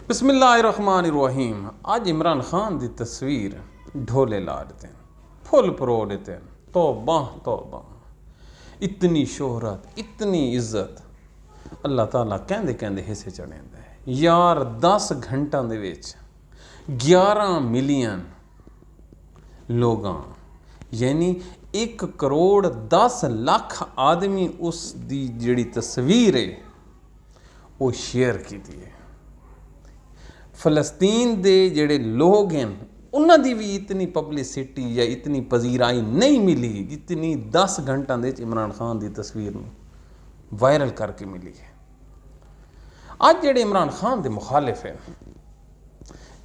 बिस्मिल्लाहिर्रहमानिर्रहीम। आज इमरान खान की तस्वीर ढोले ला देते हैं, फुल परो देते हैं। तौबा तौबा, इतनी शोहरत, इतनी इज्जत अल्लाह ताला कहते कहते हिस्से चढ़ेंदा है। यार 10 घंटा दे विच 11 मिलियन लोगां यानी 1 करोड़ 10 लाख आदमी उस दी जिहड़ी तस्वीर है वो शेयर की है। फलस्तीन दे जिहड़े लोग हैं उन्हां दी भी इतनी पब्लिसिटी या इतनी पजीराई नहीं मिली जितनी 10 घंटा दे इमरान खान की तस्वीर नूं वायरल करके मिली है। अज जिहड़े इमरान खान के मुखालिफ हैं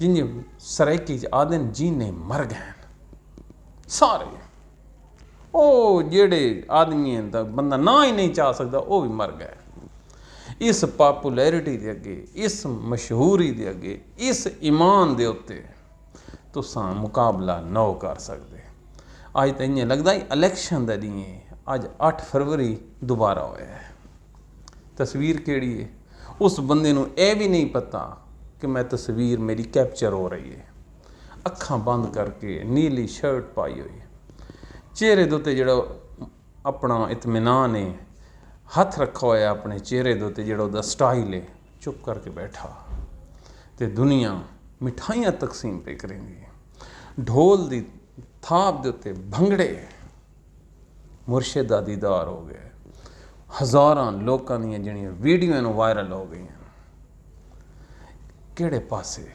जिन्हें सराइकी आदन जी ने मर गए सारे, वो जिहड़े आदमी हैं तो बंदा ना ही नहीं चाह सकता वो भी मर गए। इस पॉपुलैरिटी के अगे, इस मशहूरी के अगे, इस ईमान के उत्ते तुसां मुकाबला नौ कर सकते। अज तो इं लगता ही इलैक्शन का दिन है। अज 8 फरवरी दोबारा होया है। तस्वीर केड़ी है उस बंदे नूं यह भी नहीं पता कि मैं तस्वीर मेरी कैप्चर हो रही है। अखां बंद करके नीली शर्ट पाई हुई है, चेहरे के उत्ते जिहड़ा अपना इत्मीनान है, हथ रखा होया अपने चेहरे के उत्ते जिहड़ा उहदा स्टाइल है, चुप करके बैठा तो दुनिया मिठाइयाँ तकसीम पे करेंगी। ढोल की थाप के उत्ते भंगड़े, मुर्शिद दा दीदार हो गया। हज़ारां लोगों दी जिहड़ियां वीडियो वायरल हो गई। किहड़े पासे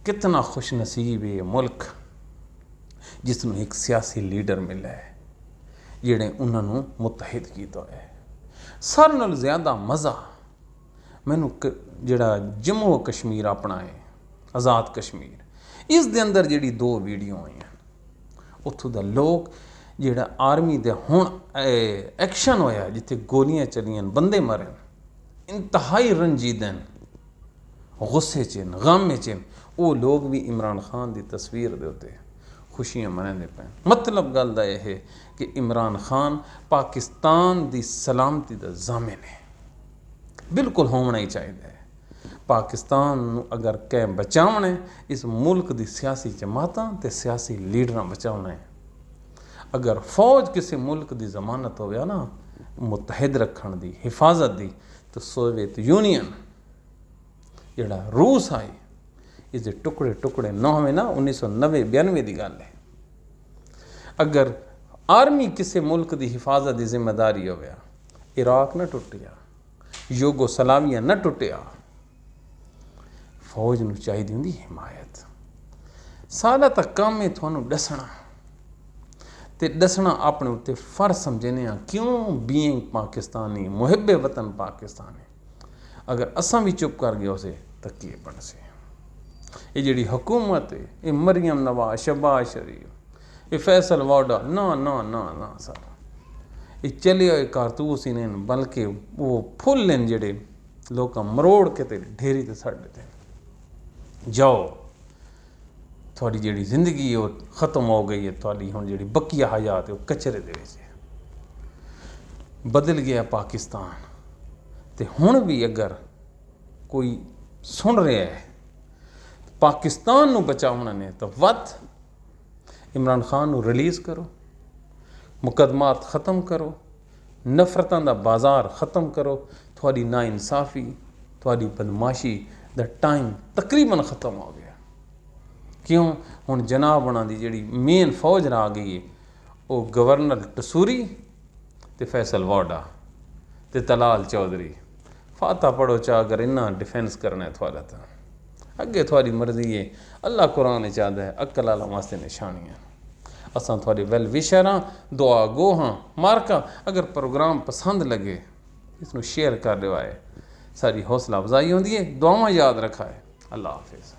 कितना खुश नसीब है मुल्क जिसनों एक सियासी लीडर मिला है जिहड़े उन्होंने मुतहिद किया है। सारे नाल ज़्यादा मज़ा मैनू जिहड़ा जम्मू कश्मीर अपना है, आज़ाद कश्मीर, इस दे अंदर जिहड़ी 2 वीडियो आई उत्थों दा लोग जिहड़ा आर्मी दे हुण एक्शन होया जिथे गोलियां चलियां, बंदे मरे, इंतहाई रंजीदन, गुस्से च, गम च, वो लोग भी इमरान खान की तस्वीर दे उत्ते खुशियां मनाते पे। मतलब गल दा यह है कि इमरान खान पाकिस्तान की सलामती का ज़ामिन है, बिल्कुल होना ही चाहिए। पाकिस्तान नूं अगर कै बचावना है, इस मुल्क की सियासी जमातां ते सियासी लीडर बचावना है। अगर फौज किसी मुल्क की जमानत हो ना मुतहद रखण दी, हिफाजत दी, तो सोवियत यूनियन जिहड़ा रूस आई इसके टुकड़े टुकड़े न होवे ना 1990-92 की गल है। अगर आर्मी किसी मुल्क की हिफाजत की जिम्मेदारी हो, इराक न टुटिया, यूगोस्लाविया न टुटिया, फौज नूं चाहिदी हुंदी हिमायत। सारा तक काम है तुहानूं दसना ते दसना अपने उत्ते फर्ज समझने क्यों बीइंग पाकिस्तानी, मुहिब्बे वतन पाकिस्तानी। अगर असां भी चुप कर गए उसे तो की बन से। ये जिहड़ी हुकूमत है ये मरियम नवाज, शहबाज शरीफ, ये फैसल वाडा, ना ना ना ना सर, ये चले हुए कारतूस ही नहीं बल्कि वो फुल हैं जिहड़े लोग मरोड़ के ते ढेरी ते छड्ड देते। जाओ थोड़ी जिहड़ी जिंदगी है वो ख़त्म हो गई है, थोड़ी हुण जिहड़ी बकिया हयात है वो कचरे दे विच है। बदल गया पाकिस्तान ते हुण भी अगर कोई सुन रहा है पाकिस्तान नूं बचाउणा ने तो वत इमरान खान नूं रिलीज़ करो, मुकदमात ख़त्म करो, नफरतां दा बाज़ार ख़त्म करो। थोड़ी नाइंसाफ़ी, थोड़ी बदमाशी दा टाइम तकरीबन ख़त्म हो गया। क्यों हुण जनाब उन्हां दी जिहड़ी मेन फौज आ गई है वो गवर्नर टसूरी ते फैसल वाडा ते तलाल चौधरी। फाता पढ़ो चाह अगर इन्ना डिफेंस करना है थोड़ा तो अगे थोड़ी मर्जी है। अल्लाह कुरान चाहता है अक्ल आला वास्ते निशानियां। असां थोड़ी वेल विशर हाँ, दुआ गो हाँ, मार्का। अगर प्रोग्राम पसंद लगे इसनों शेयर कर दो है, सारी हौसला अफजाई होंदी है। दुआवां याद रखा है। अल्लाह हाफिज़।